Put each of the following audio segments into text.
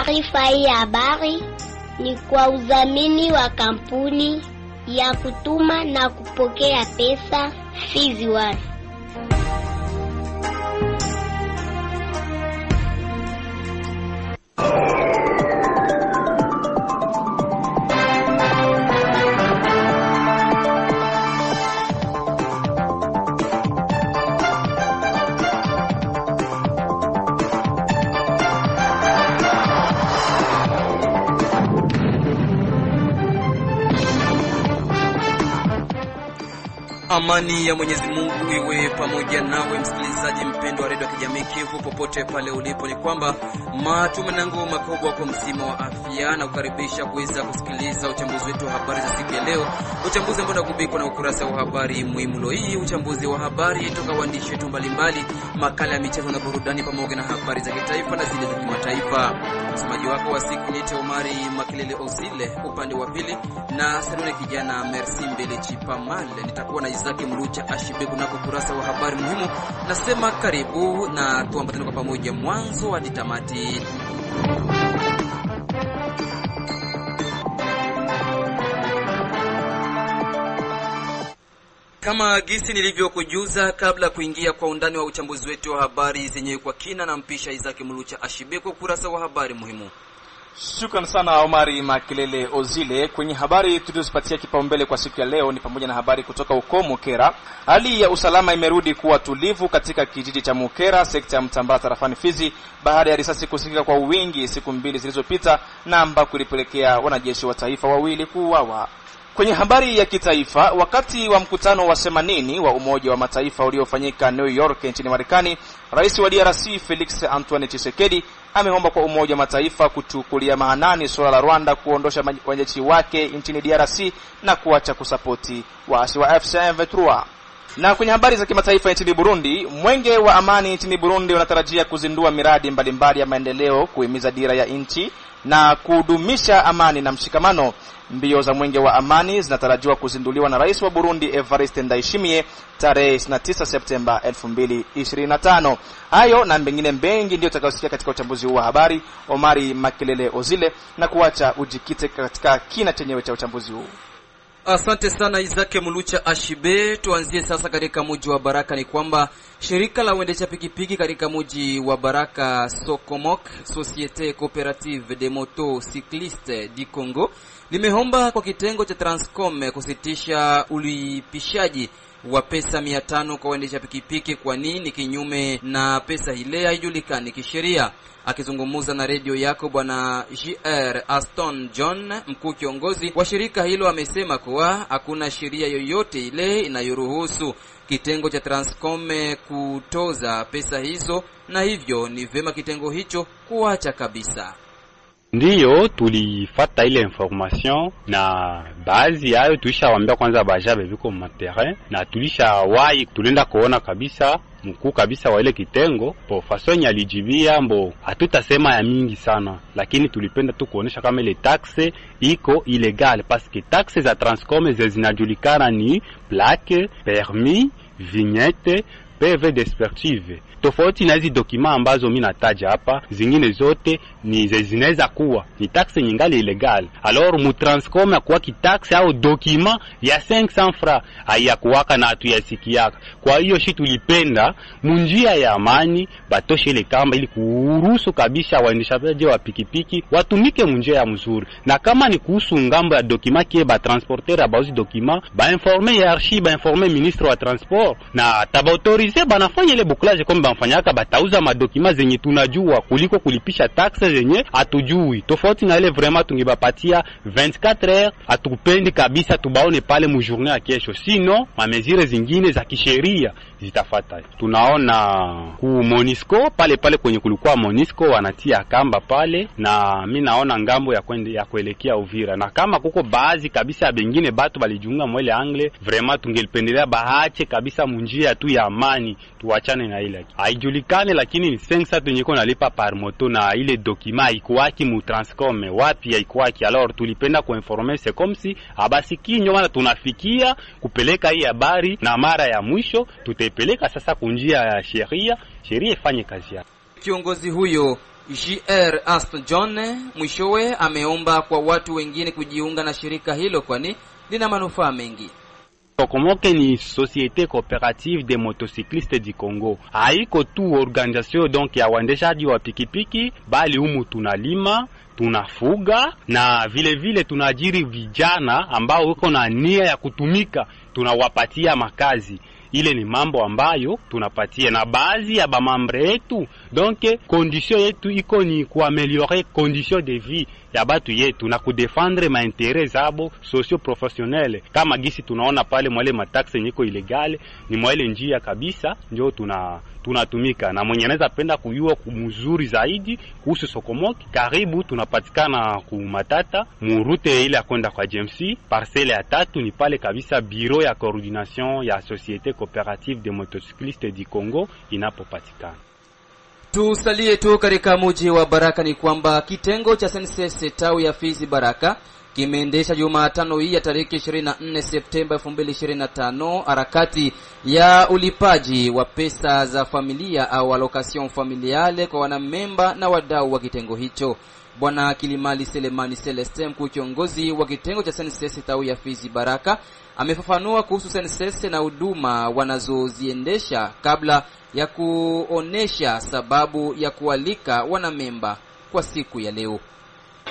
Taarifa hii ya habari ni kwa udhamini wa kampuni ya kutuma na kupokea pesa Fizi One. Amani ya Mwenyezi Mungu iwe pamoja nawe msikilizaji mpendwa wa Radio Kijamii Kivu popote pale ulipo. Ni kwamba matumaini yangu makubwa kwa msimu wa afya na kukaribisha kuweza kusikiliza uchambuzi wetu wa habari za siku ya leo. Uchambuzi ambao unakubikwa na ukurasa wa habari muhimu leo hii, uchambuzi wa habari toka waandishi wetu mbalimbali, makala ya michezo na burudani pamoja na habari za kitaifa na zile za kimataifa. Msemaji wako wa siku ni Omari Makelele Ozile, upande wa pili na Serone kijana Merci Mbele Chipamale. Nitakuwa na Isaac Mlucha Ashibeku na kurasa wa habari muhimu. Nasema karibu na tuambatane kwa pamoja mwanzo hadi tamati. Kama gisi nilivyokujuza kabla kuingia kwa undani wa uchambuzi wetu wa habari zenyewe kwa kina, na mpisha Isaac Mlucha Ashibeku kurasa wa habari muhimu. Shukran sana Omari Makelele Ozile. Kwenye habari tulizozipatia kipaumbele kwa siku ya leo ni pamoja na habari kutoka huko Mukera. Hali ya usalama imerudi kuwa tulivu katika kijiji cha Mukera, sekta ya Mtambala tarafani Fizi, baada ya risasi kusikika kwa wingi siku mbili zilizopita na ambako ilipelekea wanajeshi wa taifa wawili kuuawa. Kwenye habari ya kitaifa, wakati wa mkutano wa 80 wa Umoja wa Mataifa uliofanyika New York nchini Marekani, Rais wa DRC Felix Antoine Tshisekedi ameomba kwa Umoja wa Mataifa kuchukulia maanani suala la Rwanda kuondosha wanajeshi wake nchini DRC na kuacha kusapoti waasi wa FC23. Na kwenye habari za kimataifa nchini Burundi, mwenge wa amani nchini Burundi unatarajia kuzindua miradi mbalimbali ya maendeleo kuhimiza dira ya nchi na kudumisha amani na mshikamano. Mbio za mwenge wa amani zinatarajiwa kuzinduliwa na Rais wa Burundi Evariste Ndayishimiye tarehe 29 Septemba 2025. Hayo na mengine mengi ndio tutakayosikia katika uchambuzi huu wa habari. Omari Makelele Ozile na kuacha ujikite katika kina chenyewe cha uchambuzi huu. Asante sana Isaac Mlucha Ashibe. Tuanzie sasa katika mji wa Baraka. Ni kwamba shirika la uendesha pikipiki katika mji wa Baraka Sokomok, Société Coopérative des Motos Cyclistes du Congo, limeomba kwa kitengo cha Transcom kusitisha ulipishaji wa pesa 500 kwa waendesha pikipiki, kwa nini kinyume na pesa ile haijulikani kisheria. Akizungumza na redio yako bwana JR Aston John, mkuu kiongozi wa shirika hilo, amesema kuwa hakuna sheria yoyote ile inayoruhusu kitengo cha Transcom kutoza pesa hizo, na hivyo ni vema kitengo hicho kuacha kabisa. Ndiyo tulifata ile information na baadhi yayo tulishawaambia kwanza bajabe viko terrain, na tulishawahi tulenda kuona kabisa mkuu kabisa wa ile kitengo po façon alijibia mbo hatutasema ya mingi sana, lakini tulipenda tu kuonesha kama ile taxe iko illegal parce que taxe za Transcom zinajulikana ni plaque, permis, vignette, PV d'expertise. Tofauti na hizi dokima ambazo mimi nataja hapa, zingine zote ni zinaweza kuwa ni taxe nyingali illegal. Alors mu Transcom kwa kitaxe au dokima ya 500 francs hayakuwaka na hatuyasikiaka. Kwa hiyo shi tulipenda munjia ya amani batoshe ile kamba ili kuruhusu kabisa waendeshaji wa pikipiki watumike munjia ya mzuri. Na kama ni kuhusu ngambo ya dokima kie ba transporteur abazi dokima ba informer hiérarchie, ba informer ministre wa transport na taba autoriser banafanya ile bouclage comme banfanyaka batauza madokima zenye tunajua kuliko kulipisha taxe zenye hatujui. Tofauti na ile vraiment tungebapatia 24 heures, atupendi kabisa tubaone pale mu journée ya kesho, sino mamezire zingine za kisheria zitafata. Tunaona ku Monisco pale kwenye kulikuwa Monisco wanatia kamba pale, na mimi naona ngambo ya kuelekea Uvira, na kama kuko baadhi kabisa bengine batu balijiunga mwele angle, vraiment tungelipendelea baache kabisa munjia tu ya amani, tuachane na ile haijulikane, lakini ni 500 tunyeko nalipa par moto, na ile dokima ikuwaki mu Transcom wapi ikuwaki. Alors tulipenda kuinformer c'est comme si abasiki nyoma tunafikia kupeleka hii habari, na mara ya mwisho tutaipeleka sasa kunjia ya sheria ifanye kazi yake. Kiongozi huyo JR Aston John mwishowe ameomba kwa watu wengine kujiunga na shirika hilo kwani lina manufaa mengi. Sokomoke ni Société Coopérative des Motocyclistes du Congo. Haiko tu organisation donc ya waendeshaji wa pikipiki, bali humu tunalima, tunafuga na vile tunajiri vijana ambao wako na nia ya kutumika, tunawapatia makazi. Ile ni mambo ambayo tunapatia na baadhi ya bamambre yetu. Donc condition yetu iko ni kuaméliorer condition de vie ya batu yetu na kudefendre ma intérêts zabo socio-professionnel. Kama gisi tunaona pale mwale mataxe niko ilegale, ni mwale njia kabisa ndio tunatumika. Na mwenye anaweza penda kujua kumzuri zaidi kuhusu Sokomoke, karibu tunapatikana ku Matata murute ile akwenda kwa JMC parcelle ya 3 ni pale kabisa bureau ya coordination ya Société Coopérative des Motocyclistes du Congo inapopatikana. Tusalie tu katika mji wa Baraka ni kwamba kitengo cha SNCC tawi ya Fizi Baraka kimeendesha Jumatano hii ya tarehe 24 Septemba 2025 harakati ya ulipaji wa pesa za familia au allocation familiale kwa wanamemba na wadau wa kitengo hicho. Bwana Kilimali Selemani Celeste, mkuu kiongozi wa kitengo cha SNCC tawi ya Fizi Baraka, amefafanua kuhusu SNCC na huduma wanazoziendesha kabla ya kuonesha sababu ya kualika wanamemba kwa siku ya leo.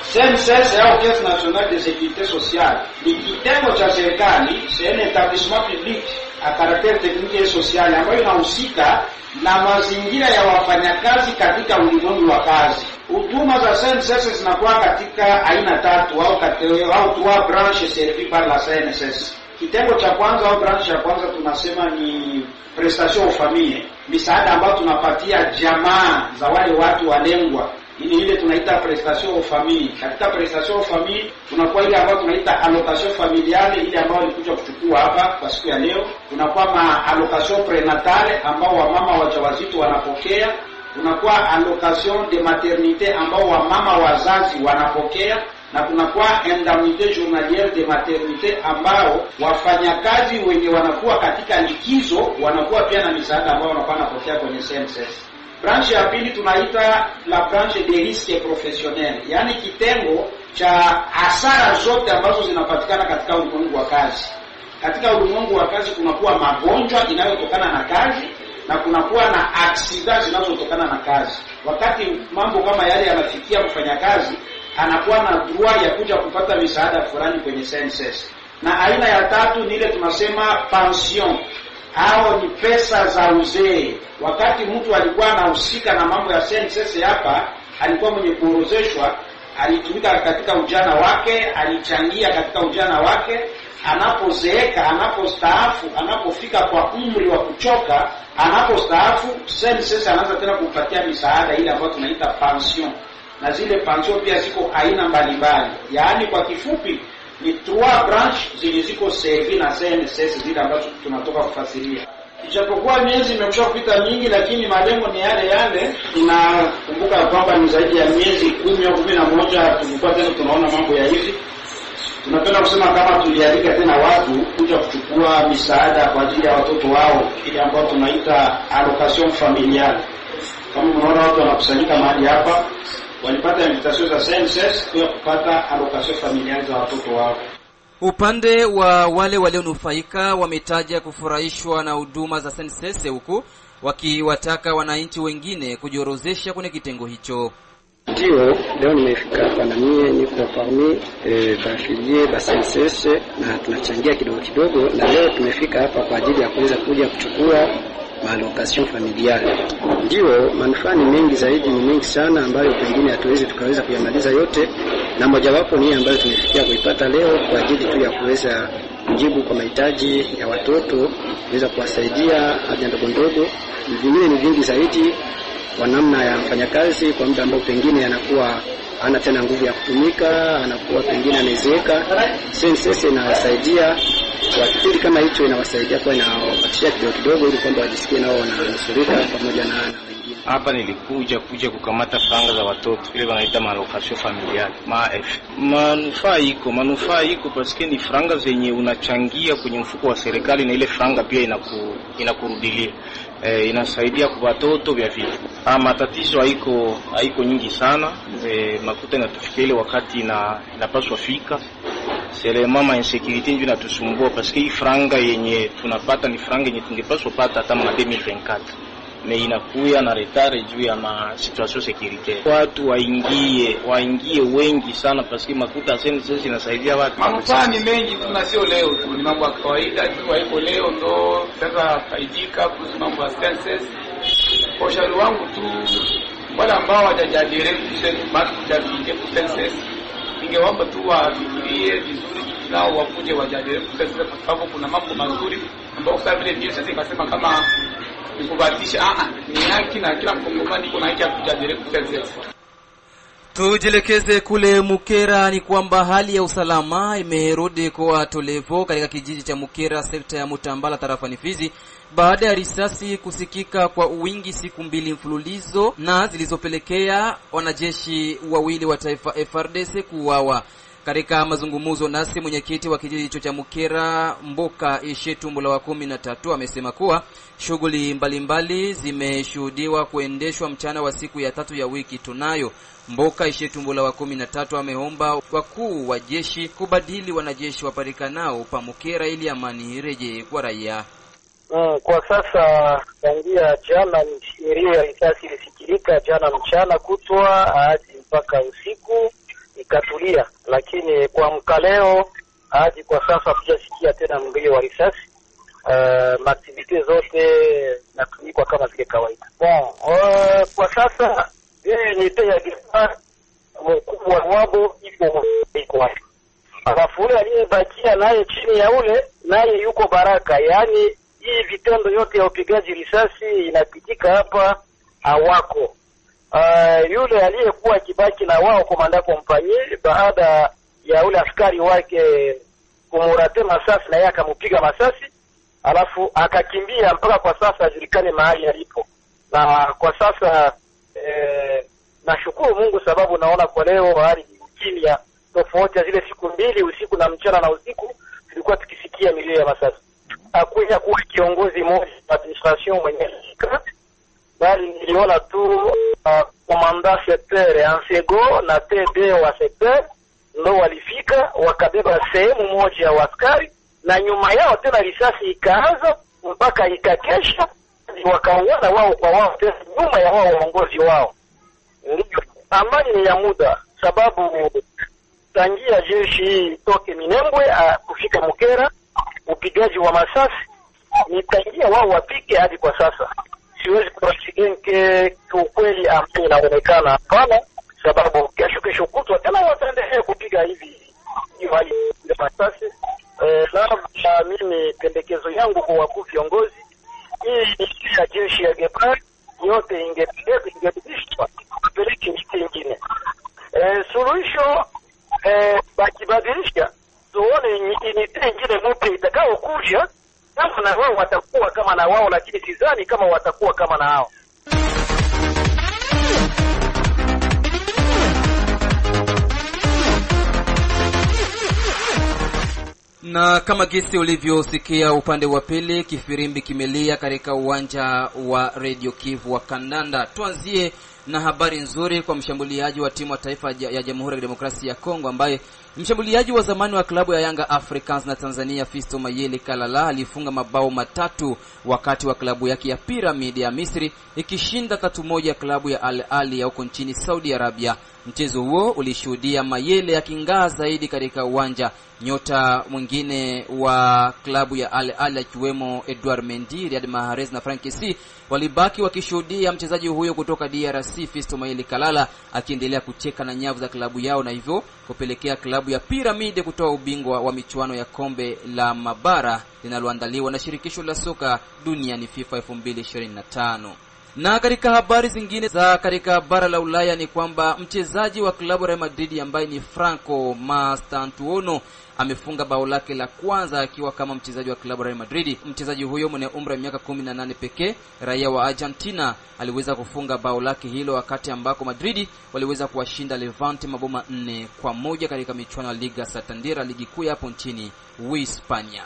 SNCC au Caisse Nationale de Sécurité Sociale ni kitengo cha serikali, c'est un établissement public à caractère technique et social ambayo inahusika na mazingira ya wafanyakazi katika ulimwengu wa kazi. Huduma za SNCC zinakuwa katika aina 3 au 3 branches servies par la SNCC. Kitengo cha kwanza au branch ya kwanza tunasema ni prestation aux familles, misaada ambayo tunapatia jamaa za wale watu walengwa. Ile tunaita prestation aux familles. Katika prestation aux familles tunakuwa ile ambayo tunaita allocation familiale, ile ambayo ilikuja kuchukua hapa kwa siku ya leo. Tunakuwa ma allocation prenatale ambao wamama wajawazito wanapokea. Tunakuwa allocation de maternité ambao wamama wazazi wanapokea, na kunakuwa indemnité journalière de maternité ambao wafanyakazi wenye wanakuwa katika likizo wanakuwa pia na misaada ambao wanakuwa wanapokea kwenye SNCC. Branche ya pili tunaita la branche de risque professionnel, yani kitengo cha hasara zote ambazo zinapatikana katika ulimwengu wa kazi. Katika ulimwengu wa kazi kunakuwa magonjwa inayotokana na kazi na kunakuwa na accident zinazotokana na kazi. Wakati mambo kama yale yanafikia mfanyakazi, anakuwa na droit ya kuja kupata misaada fulani kwenye SNCC. Na aina ya tatu ni ile tunasema pension au ni pesa za uzee. Wakati mtu alikuwa anahusika na mambo ya SNCC hapa, alikuwa mwenye kuorozeshwa, alitumika katika ujana wake, alichangia katika ujana wake, anapozeeka, anapostaafu, anapofika kwa umri wa kuchoka, anapostaafu, SNCC anaanza tena kumpatia misaada ile ambayo tunaita pension. Na zile pension pia ziko aina mbalimbali. Yaani kwa kifupi ni 3 branch ziliziko servi na SNCC zile ambazo tunatoka kufasiria. Ijapokuwa miezi imekwisha kupita mingi, lakini malengo ni yale yale. Tunakumbuka kwamba ni zaidi ya miezi 10 au 11 tulikuwa tena tunaona mambo ya hivi. Tunapenda kusema kama tulialika tena watu kuja kuchukua misaada kwa ajili ya watoto wao, ile ambayo tunaita allocation familiale. Kama unaona watu wanakusanyika mahali hapa, walipata invitation za SNCC kwa kupata allocation familiale za watoto wao. Upande wa wale walionufaika wametaja kufurahishwa na huduma za SNCC huku wakiwataka wananchi wengine kujiorozesha kwenye kitengo hicho. Ndio, leo nimefika hapa na mie niko parmi bafilie ba SNCC na tunachangia kidogo na leo tumefika hapa kwa ajili ya kuweza kuja kuchukua allocation familiale. Ndio, manufaa ni mengi zaidi, ni mengi sana ambayo pengine hatuwezi tukaweza kuyamaliza yote, na mojawapo ni ambayo tumefikia kuipata leo kwa ajili tu ya kuweza kujibu kwa mahitaji ya watoto, kuweza kuwasaidia haja ndogo. Vingine ni vingi zaidi kwa namna ya mfanyakazi kwa muda ambao pengine anakuwa hana tena nguvu ya kutumika, anakuwa pengine amezeeka. SNCC inawasaidia kwa kipindi kama hicho, inawasaidia kwa inawapatia kidogo ili kwamba wajisikie nao wananusurika pamoja na wengine. Hapa nilikuja kukamata franga za watoto ile wanaita allocation familiale MAF. Manufaa iko paske ni franga zenye unachangia kwenye mfuko wa serikali na ile franga pia inakurudilia. Inasaidia kwa watoto vya vile. Matatizo haiko nyingi sana. Makuta inatufikia ile wakati inapaswa fika. Sele mama insecurity ndio inatusumbua parce que hii franga yenye tunapata ni franga yenye tungepaswa pata hata ma 2024. Na inakuya na retard juu ya ma situation security. Watu waingie wengi sana parce que makuta SNCC inasaidia watu. Manufaa ni mengi, tunasio leo tu, ni mambo ya kawaida tu, haiko leo ndo sasa faidika kuhusu mambo ya SNCC. Kwa ushauri wangu tu, wale ambao hawajajadili SNCC, ningeomba tu wafikirie vizuri nao wakuje wajadili SNCC, kwa sababu kuna mambo mazuri ambayo kwa vile ndio sasa ikasema kama nikubatisha ni haki na kila mkongomani kuna haki ya kujadili SNCC. Tujelekeze kule Mukera. Ni kwamba hali ya usalama imerudi kwa tolevo katika kijiji cha Mukera, sekta ya Mutambala, tarafani Fizi, baada ya risasi kusikika kwa wingi siku mbili mfululizo na zilizopelekea wanajeshi wawili wa taifa FARDC kuuawa. Katika mazungumzo nasi, mwenyekiti wa kijiji hicho cha Mukera, Mboka Ishetumbula wa 13, amesema kuwa shughuli mbalimbali zimeshuhudiwa kuendeshwa mchana wa siku ya 3 ya wiki tunayo. Mboka Ishetumbula wa 13 ameomba wakuu wa jeshi kubadili wanajeshi waparikanao pa Mukera ili amani irejee kwa raia. Kwa sasa tangia jana milio ya risasi ilisikilika jana mchana kutwa hadi mpaka usiku ikatulia, lakini kwa mkaleo hadi kwa sasa hatujasikia tena mlio wa risasi. Activities zote zinatumikwa kama vile kawaida. Kwa sasa ni tayari Gepa mkubwa wabo iko wapi? Alafu ule aliyebakia naye chini ya ule naye yuko Baraka. Yaani hii vitendo yote ya upigaji risasi inapitika hapa hawako. Yule aliyekuwa kibaki na wao komanda Kompanye, baada ya ule askari wake kumurate masasi na yeye akamupiga masasi, alafu akakimbia mpaka kwa sasa ajulikane mahali alipo. Na kwa sasa nashukuru Mungu sababu naona kwa leo hali kimya, tofauti zile siku mbili usiku na mchana na usiku tulikuwa tukisikia milio ya masasi. Hakuja kuwa kiongozi mmoja wa administration mwenye bali niliona tu komanda secteur Ansego na TD wa secteur ndo walifika wakabeba sehemu moja wa askari, na nyuma yao tena risasi ikaanza mpaka ikakesha, wakauana wao kwa wao tena nyuma ya wao waongozi wao. Amani ni ya muda sababu tangia jeshi toke Minembwe kufika Mukera upigaji wa masasi ni tangia wao wapike hadi kwa sasa. Siwezi kuwasigenke kiukweli ambayo inaonekana hapana, sababu kesho kutwa tena wataendelea kupiga hivi hali ya masasi. Labda mimi pendekezo yangu kwa wakuu viongozi, hii ya jeshi ya Gepa yote ingebadilishwa kupeleke nchi nyingine. Suluhisho bakibadilisha tuone unity nyingine mpya itakao kuja, kama na wao watakuwa kama na wao, lakini sidhani kama watakuwa kama na hao. Na kama gesi ulivyosikia upande wa pili, kifirimbi kimelia katika uwanja wa Radio Kivu wa kandanda. Tuanzie na habari nzuri kwa mshambuliaji wa timu ya taifa ya Jamhuri ya Demokrasia ya Kongo, ambaye mshambuliaji wa zamani wa klabu ya Yanga Africans na Tanzania Fisto Mayele Kalala alifunga mabao 3 wakati wa klabu yake ya Pyramid ya Misri ikishinda 3-1 klabu ya Al Ahly ya huko nchini Saudi Arabia. Mchezo huo ulishuhudia Mayele aking'aa zaidi katika uwanja. Nyota mwingine wa klabu ya Al Ahly akiwemo Edouard Mendy, Riyad Mahrez na Frank Kessie walibaki wakishuhudia mchezaji huyo kutoka DRC Fisto Mayele Kalala akiendelea kucheka na nyavu za klabu yao, na hivyo kupelekea klabu ya Pyramid kutoa ubingwa wa michuano ya kombe la mabara linaloandaliwa na shirikisho la soka duniani FIFA 2025. Na katika habari zingine za katika bara la Ulaya ni kwamba mchezaji wa klabu ya Real Madrid ambaye ni Franco Mastantuono amefunga bao lake la kwanza akiwa kama mchezaji wa klabu ya Real Madrid. Mchezaji huyo mwenye umri wa miaka 18 pekee, raia wa Argentina, aliweza kufunga bao lake hilo wakati ambako Madrid waliweza kuwashinda Levante maboma 4-1 katika michuano ya Liga Santander, ligi kuu hapo nchini Uhispania.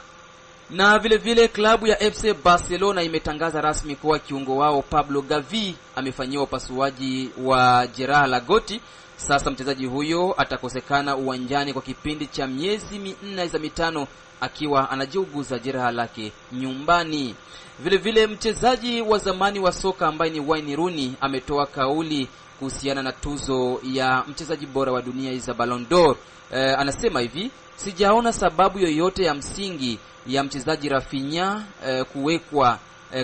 Na vile vile klabu ya FC Barcelona imetangaza rasmi kuwa kiungo wao Pablo Gavi amefanyiwa upasuaji wa jeraha la goti. Sasa mchezaji huyo atakosekana uwanjani kwa kipindi cha miezi 4 akiwa anajiuguza jeraha lake nyumbani. Vile vile mchezaji wa zamani wa soka ambaye ni Wayne Rooney ametoa kauli kuhusiana na tuzo ya mchezaji bora wa dunia za Ballon d'Or. Anasema hivi: sijaona sababu yoyote ya msingi ya mchezaji Rafinha kuwekwa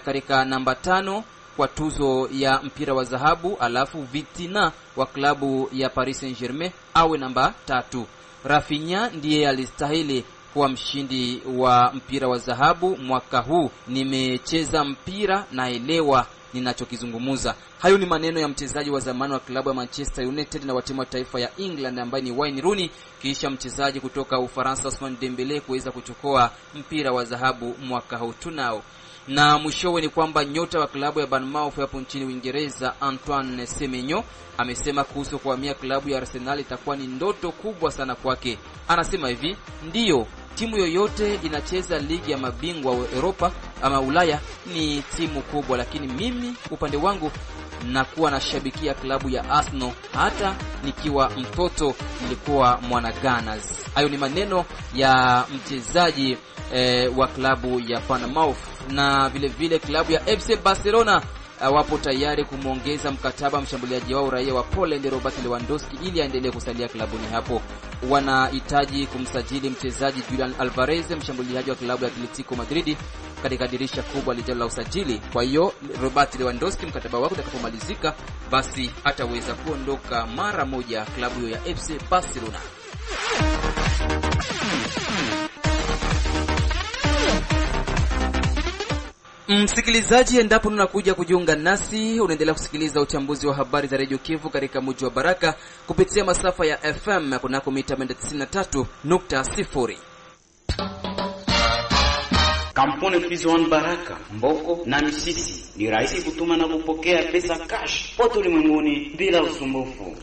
katika namba 5 kwa tuzo ya mpira wa dhahabu, alafu Vitina wa klabu ya Paris Saint-Germain awe namba 3. Rafinha ndiye alistahili kuwa mshindi wa mpira wa dhahabu mwaka huu. Nimecheza mpira naelewa ninachokizungumza. Hayo ni maneno ya mchezaji wa zamani wa klabu ya Manchester United na wa timu ya taifa ya England ambaye ni Wayne Rooney, kisha mchezaji kutoka Ufaransa Ousmane Dembele kuweza kuchukua mpira wa dhahabu mwaka huu tunao. Na mwishowe ni kwamba nyota wa klabu ya Bournemouth hapo nchini Uingereza Antoine Semenyo amesema kuhusu kuhamia klabu ya Arsenal itakuwa ni ndoto kubwa sana kwake. Anasema hivi: ndiyo, timu yoyote inacheza ligi ya mabingwa wa Europa ama Ulaya ni timu kubwa, lakini mimi upande wangu nakuwa nashabikia klabu ya Arsenal. Hata nikiwa mtoto nilikuwa mwana Gunners. Hayo ni maneno ya mchezaji wa klabu ya Bournemouth. Na vile vile klabu ya FC Barcelona wapo tayari kumuongeza mkataba mshambuliaji wao raia wa Poland Robert Lewandowski ili aendelee kusalia klabuni hapo. Wanahitaji kumsajili mchezaji Julian Alvarez, mshambuliaji wa klabu ya Atletico Madrid, katika dirisha kubwa lijalo la usajili. Kwa hiyo Robert Lewandowski mkataba wake utakapomalizika, basi ataweza kuondoka mara moja klabu hiyo ya FC Barcelona. Msikilizaji, endapo unakuja kujiunga nasi, unaendelea kusikiliza uchambuzi wa habari za Radio Kivu katika mji wa Baraka kupitia masafa ya FM kunako mita 93.0. Kampuni Fizwan Baraka, Mboko na Misisi ni rahisi kutuma na kupokea pesa cash pote ulimwenguni bila usumbufu.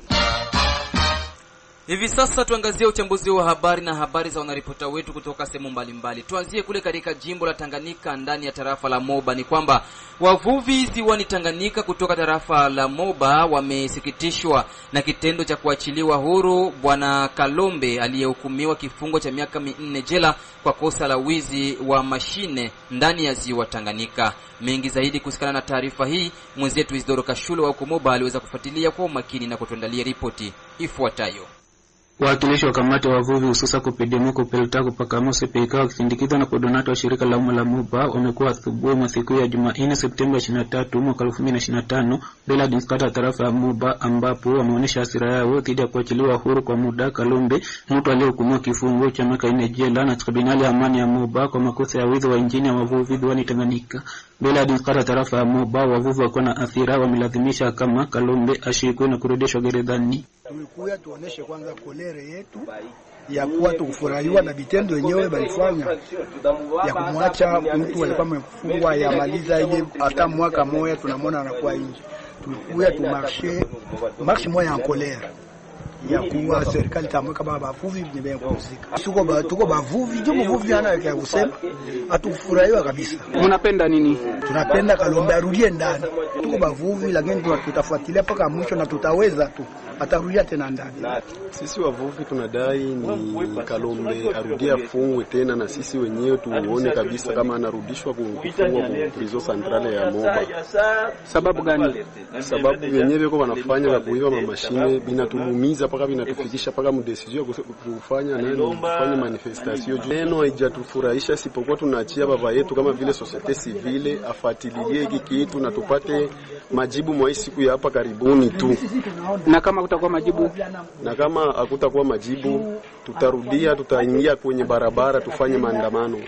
Hivi sasa tuangazie uchambuzi wa habari na habari za wanaripota wetu kutoka sehemu mbalimbali. Tuanzie kule katika jimbo la Tanganyika ndani ya tarafa la Moba. Ni kwamba wavuvi ziwani Tanganyika kutoka tarafa la Moba wamesikitishwa na kitendo cha kuachiliwa huru Bwana Kalombe aliyehukumiwa kifungo cha miaka 4 jela kwa kosa la wizi wa mashine ndani ya ziwa Tanganyika. Mengi zaidi kusikana na taarifa hii, mwenzetu Isidoro Kashulo wa huko Moba aliweza kufuatilia kwa umakini na kutuandalia ripoti ifuatayo. Wakilishi wa kamati wa wavuvi hususa kupedemoko peltako pakamose pekao wakisindikizwa na koordinator wa shirika la umma la Moba wamekuwa asubuhi mwa siku ya Jumanne Septemba 23 mwaka 2025 bila diskata tarafa ya Moba, ambapo wameonyesha hasira yao dhidi ya kuachiliwa huru kwa muda Kalombe, mtu aliyehukumiwa kifungo cha miaka 4 jela na tribunali ya amani ya Moba kwa makosa ya wizi wa injini ya wavuvi ziwani Tanganyika. Bila diskata tarafa ya Moba, wavuvi wako na athira wamelazimisha kama Kalombe ashikwe na kurudishwa gerezani. Tumekuja tuoneshe kwanza kolere yetu ya kuwa tukufurahiwa na vitendo wenyewe balifanya ya kumwacha mtu alikuwa amefungwa ya maliza ile hata mwaka moja, tunamwona anakuwa nje. Tumekuja tumarshe moja ya kolere ya kuwa serikali tamweka baba bavuvi nibeye kupumzika. Tuko bavuvi, ndio mvuvi ana ya kusema atufurahiwa kabisa. Unapenda nini? Tunapenda Kalombe arudie ndani. Tuko bavuvi, lakini tutafuatilia mpaka mwisho na tutaweza tu atarudia tena ndani. Sisi wavuvi tunadai ni Kalombe arudie afungwe tena, na sisi wenyewe tuone kabisa kama anarudishwa kufungwa kwa prison centrale ya Moba. Sababu gani? Sababu wenyewe wako wanafanya kwa kuiba mashine binatulumiza paka binatufikisha paka mdesizio kufanya kufanya manifestation. Neno haijatufurahisha, sipokuwa tunaachia baba yetu kama vile societe civile afuatilie hiki kitu na tupate majibu mwa siku ya hapa karibuni tu. Na kama kutakuwa majibu, na kama hakutakuwa majibu, tutaingia kwenye barabara tufanye maandamano.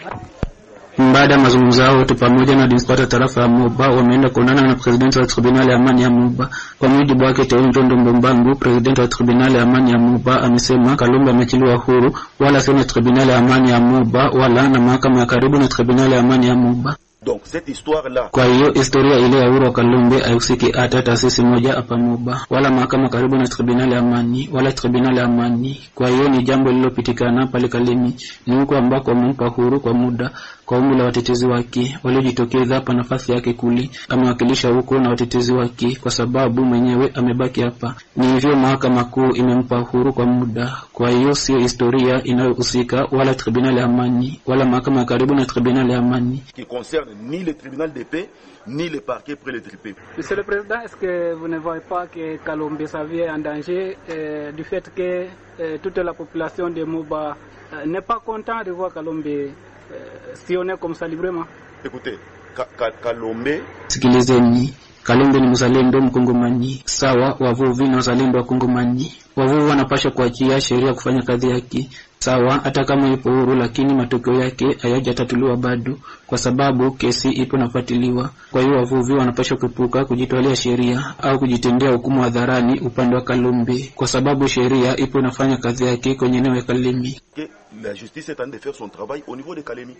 Baada ya mazungumzo yao wote pamoja na dispata tarafa ya Moba wameenda kuonana na president wa tribunali ya amani ya Moba. Kwa mujibu wake Teon Ndondo Mbombangu, president wa tribunali ya amani ya Moba, amesema Kalombe ameachiliwa huru, wala sio tribunali ya amani ya Moba wala na mahakama ya karibu na tribunali ya amani ya Moba. Donc cette histoire là, kwa hiyo historia ile ya uhuru wa Kalombe haihusiki hata taasisi moja hapa Moba wala mahakama karibu na tribunali ya amani wala tribunali ya amani. Kwa hiyo ni jambo lililopitikana pale Kalemi, ni huko ambako wamempa huru kwa muda kwa ombi la watetezi wake waliojitokeza hapa nafasi yake kuli. Amewakilisha huko na watetezi wake kwa sababu mwenyewe amebaki hapa. Ni hivyo mahakama kuu imempa uhuru kwa muda. Kwa hiyo sio historia inayohusika wala tribunal ya amani wala mahakama ya karibu na tribunal ya amani. Qui concerne ni le tribunal de paix ni le parquet près le tripé. Monsieur le Président, est-ce que vous ne voyez pas que Kalombe sa vie est en danger du fait que toute la population de Moba n'est pas content de voir Kalombe sillonner comme ça librement? Écoutez, Kalombe, sikilizeni, Kalombe ni mzalendo mkongomani sawa, wavuvi na wazalendo wa Kongomani. Wavuvi wanapaswa kuachia sheria kufanya kazi yake sawa, hata kama ipo huru, lakini matokeo yake hayajatatuliwa bado kwa sababu kesi ipo nafuatiliwa. Kwa hiyo wavuvi wanapaswa kuepuka kujitwalia sheria au kujitendea hukumu hadharani upande wa Kalombe kwa sababu sheria ipo nafanya kazi yake kwenye eneo la Kalemi. La justice est en train de faire son travail au niveau de Kalemi.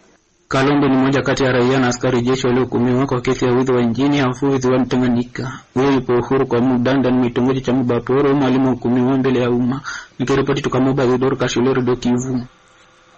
Kalombe ni mmoja kati ya raia na askari jeshi waliohukumiwa kwa kesi ya wizi wa injini ya uvuvi wa Tanganyika. Huyo yupo uhuru kwa muda ndani ya kitongoji cha Mubaporo, mwalimu hukumiwa mbele ya umma. Nikiripoti kutoka Moba, Isidoro Kashulwe, Radio Kivu.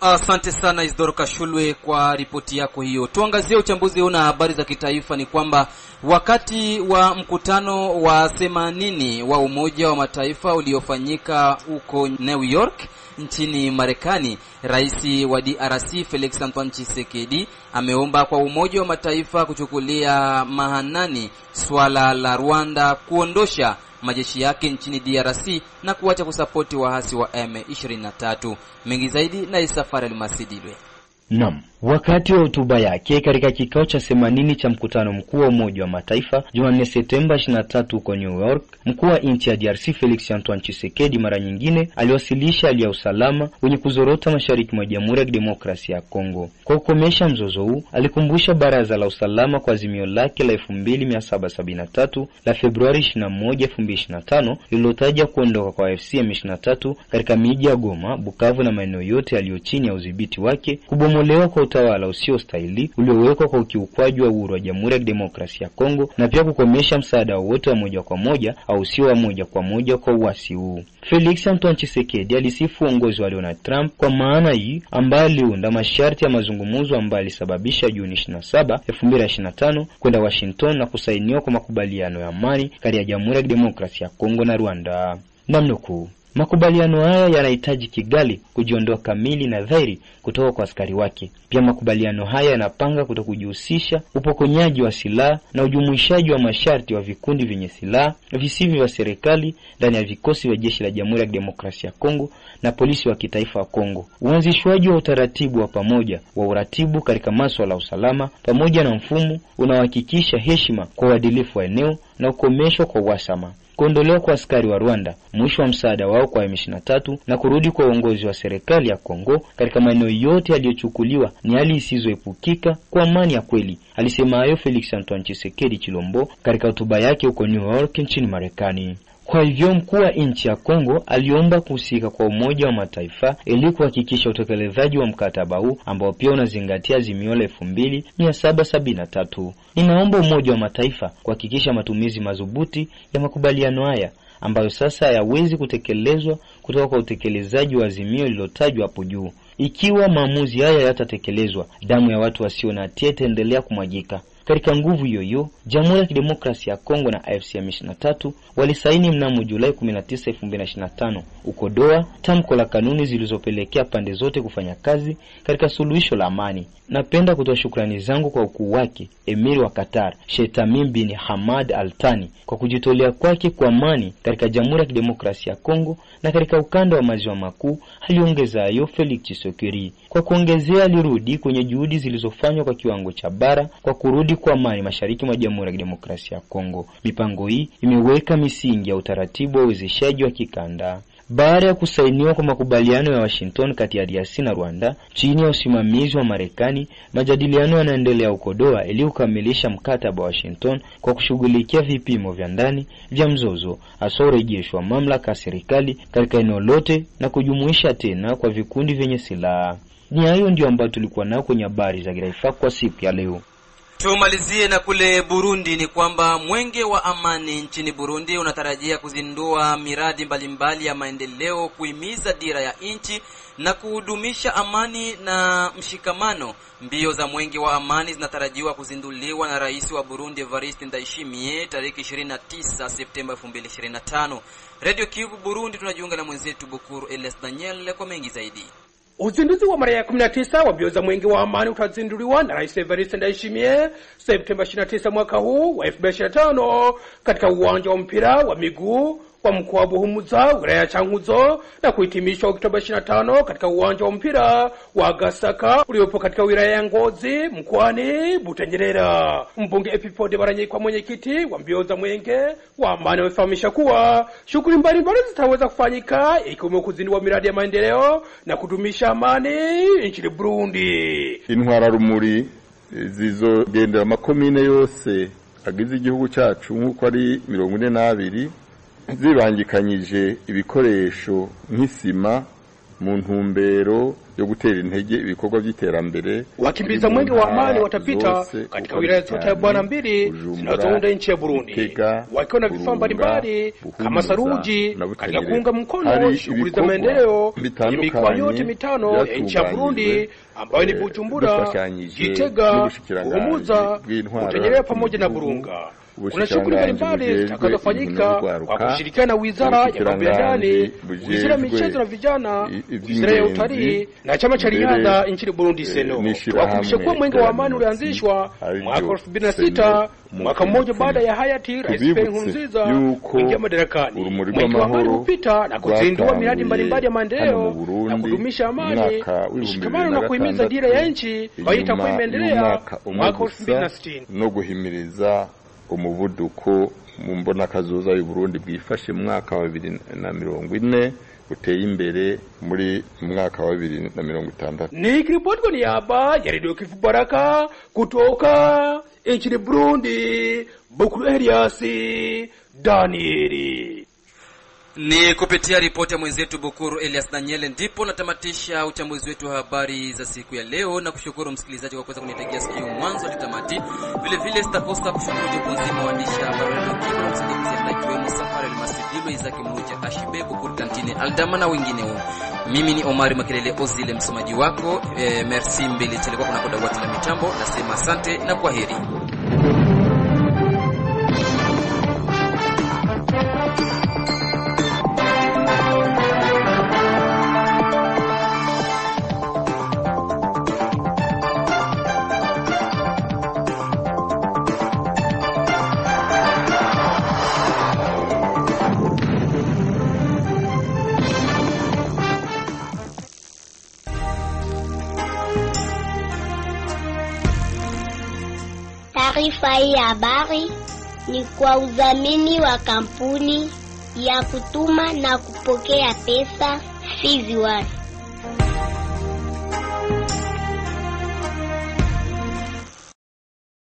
Asante sana Isidoro Kashulwe kwa ripoti yako hiyo. Tuangazie uchambuzi una habari za kitaifa. Ni kwamba wakati wa mkutano wa 80 wa Umoja wa Mataifa uliofanyika huko New York nchini Marekani, Rais wa DRC Felix Antoine Tshisekedi ameomba kwa Umoja wa Mataifa kuchukulia mahanani swala la Rwanda kuondosha majeshi yake nchini DRC na kuacha kusapoti waasi wa M23. Mengi zaidi na Isafari Al-Masidilwe. Naam, wakati wa hotuba yake katika kikao cha 80 cha mkutano mkuu wa Umoja wa Mataifa Jumanne Septemba 23 huko New York, mkuu wa nchi ya DRC Felix Antoine Tshisekedi mara nyingine aliwasilisha hali ya usalama wenye kuzorota mashariki mwa Jamhuri ya Kidemokrasia ya Kongo. Kwa kukomesha mzozo huu, alikumbusha Baraza la Usalama kwa azimio lake la 2773 la Februari 21, 2025 lililotaja kuondoka kwa AFC M23 katika miji ya Goma, Bukavu na maeneo yote yaliyo chini ya udhibiti wake, kubomolewa kwa utawala usiostahili uliowekwa kwa ukiukwaji wa uhuru wa Jamhuri ya Kidemokrasia ya Kongo, na pia kukomesha msaada wote wa moja kwa moja au sio wa moja kwa moja kwa uasi huu. Felix Antoine Tshisekedi alisifu uongozi wa Donald Trump kwa maana hii ambaye aliunda masharti ya mazungumzo ambayo alisababisha Juni 27, 2025 kwenda Washington na kusainiwa kwa makubaliano ya amani kati ya Jamhuri ya Kidemokrasia ya Kongo na Rwanda. Namnukuu, makubaliano haya yanahitaji Kigali kujiondoa kamili na dhahiri kutoka kwa askari wake. Pia makubaliano haya yanapanga kutokujihusisha upokonyaji wa silaha na ujumuishaji wa masharti wa vikundi vyenye silaha visivyo vya serikali ndani ya vikosi vya jeshi la Jamhuri ya Kidemokrasia ya Kongo na polisi wa kitaifa wa Kongo. Uanzishwaji wa utaratibu wa pamoja wa uratibu katika masuala ya usalama pamoja na mfumo unaohakikisha heshima kwa uadilifu wa eneo na ukomesho kwa uhasama. Kuondolewa kwa askari wa Rwanda, mwisho wa msaada wao kwa M23 na kurudi kwa uongozi wa serikali ya Kongo katika maeneo yote yaliyochukuliwa ni hali isizoepukika kwa amani ya kweli. Alisema hayo Felix Antoine Tshisekedi Chilombo katika hotuba yake huko New York nchini Marekani. Kwa hivyo mkuu wa nchi ya Kongo aliomba kuhusika kwa Umoja wa Mataifa ili kuhakikisha utekelezaji wa mkataba huu ambao pia unazingatia azimio la 2773. Ninaomba Umoja wa Mataifa kuhakikisha matumizi madhubuti ya makubaliano haya ambayo sasa hayawezi kutekelezwa kutoka kwa utekelezaji wa azimio lililotajwa hapo juu. Ikiwa maamuzi haya yatatekelezwa, damu ya watu wasio na hatia itaendelea kumwagika. Katika nguvu hiyo, Jamhuri ya Kidemokrasia ya Kongo na AFC M23 walisaini mnamo Julai 19, 2025 uko Doha tamko la kanuni zilizopelekea pande zote kufanya kazi katika suluhisho la amani. Napenda kutoa shukrani zangu kwa ukuu wake Emir wa Qatar, Sheikh Tamim bin Hamad Al Thani kwa kujitolea kwake kwa amani katika Jamhuri ya Kidemokrasia ya Kongo na katika ukanda wa maziwa makuu. Aliongeza hayo Felix Tshisekedi. Kwa kuongezea, alirudi kwenye juhudi zilizofanywa kwa kiwango cha bara kwa kurudi kwa amani mashariki mwa Jamhuri ya Kidemokrasia ya Kongo. Mipango hii imeweka misingi ya utaratibu wa uwezeshaji wa kikanda. Baada ya kusainiwa kwa makubaliano ya Washington kati ya DRC na Rwanda chini ya usimamizi wa Marekani, majadiliano yanaendelea huko Doha ili kukamilisha mkataba wa Washington kwa kushughulikia vipimo vya ndani vya mzozo, hasa urejesho wa mamlaka ya serikali katika eneo lote na kujumuisha tena kwa vikundi vyenye silaha. Ni hayo ndio ambayo tulikuwa nao kwenye habari za kitaifa kwa siku ya leo. Tumalizie na kule Burundi. Ni kwamba mwenge wa amani nchini Burundi unatarajia kuzindua miradi mbalimbali ya maendeleo kuhimiza dira ya nchi na kudumisha amani na mshikamano. Mbio za mwenge wa amani zinatarajiwa kuzinduliwa na Rais wa Burundi Evariste Ndayishimiye tarehe 29 Septemba 2025. Radio Kivu Burundi, tunajiunga na mwenzetu Bukuru Elias Daniel kwa mengi zaidi. Uzinduzi wa mara ya 19 wa mbio za mwenge wa amani utazinduliwa na Rais Evariste Ndayishimiye Septemba 29 mwaka huu wa 2025 katika uwanja wa mpira wa miguu wa mkoa wa Buhumuza, wilaya ya Chankuzo, na kuhitimishwa Oktoba 25 katika uwanja wa mpira wa Gasaka uliopo katika wilaya ya Ngozi mkoani Butanyerera. Mbunge Epipode Baranyikwa, mwenyekiti wa mbio za mwenge wa amani, amefahamisha kuwa shughuli mbalimbali zitaweza kufanyika ikiwemo kuzindua miradi ya maendeleo na kudumisha amani nchini Burundi. Intwara rumuri zizogendera makomine yose agize igihugu cyacu nk'uko ari 42 zibangikanyije ibikoresho nk'isima mu ntumbero yo gutera intege ibikorwa by'iterambere. Wakimbiza mwenge wa amani watapita katika wilaya zote 42 zinazounda nchi ya Burundi, wakiwa na vifaa mbalimbali kama saruji katika kuunga mkono shughuli za maendeleo ya mikoa yote 5 ya nchi ya Burundi ambayo ni Bujumbura, Gitega, Buhumuza, Butanyerera pamoja na Burunga. Kuna shughuli mbalimbali zitakazofanyika kwa kushirikiana na Wizara ya Mambo ya Ndani, Wizara ya Michezo na Vijana, Wizara ya Utalii na chama cha riadha nchini Burundi Seno. Wakumbusha kuwa mwenge wa amani ulianzishwa mwaka 2006, mwaka mmoja baada ya hayati Rais Pierre Nkurunziza kuingia madarakani. Mwenge wa amani upita na kuzindua miradi mbalimbali ya maendeleo na kudumisha amani, mshikamano na kuhimiza dira ya nchi ambayo itakuwa imeendelea mwaka 2060 no guhimiriza umuvuduko mu mbona kazoza y'u Burundi bwifashe mwaka wa 2040 uteye imbere muri mwaka wa 2060. Ni kiripoti ni haba ya Radio Kivu Baraka kutoka nchini Burundi. Bukuru Elias Danieli. Ni kupitia ripoti ya mwenzetu Bukuru Elias Daniel ndipo natamatisha uchambuzi wetu wa habari za siku ya leo, na kushukuru msikilizaji kwa kuweza kunitegea sikio mwanzo hadi tamati. Vile vile sitakosa kushukuru jopo nzima waandishi habari wa Kivu msaidizi ikiwemo Safari Masidilo, Isaac Mlucha, Ashibe, Bukuru Kantine, Aldama na wengineo. Mimi ni Omari Makelele Ozile, msomaji wako. Merci mbele chelekwa kuna koda watu na mitambo. Nasema asante na kwaheri. Taarifa hii ya habari ni kwa udhamini wa kampuni ya kutuma na kupokea pesa Fizi One.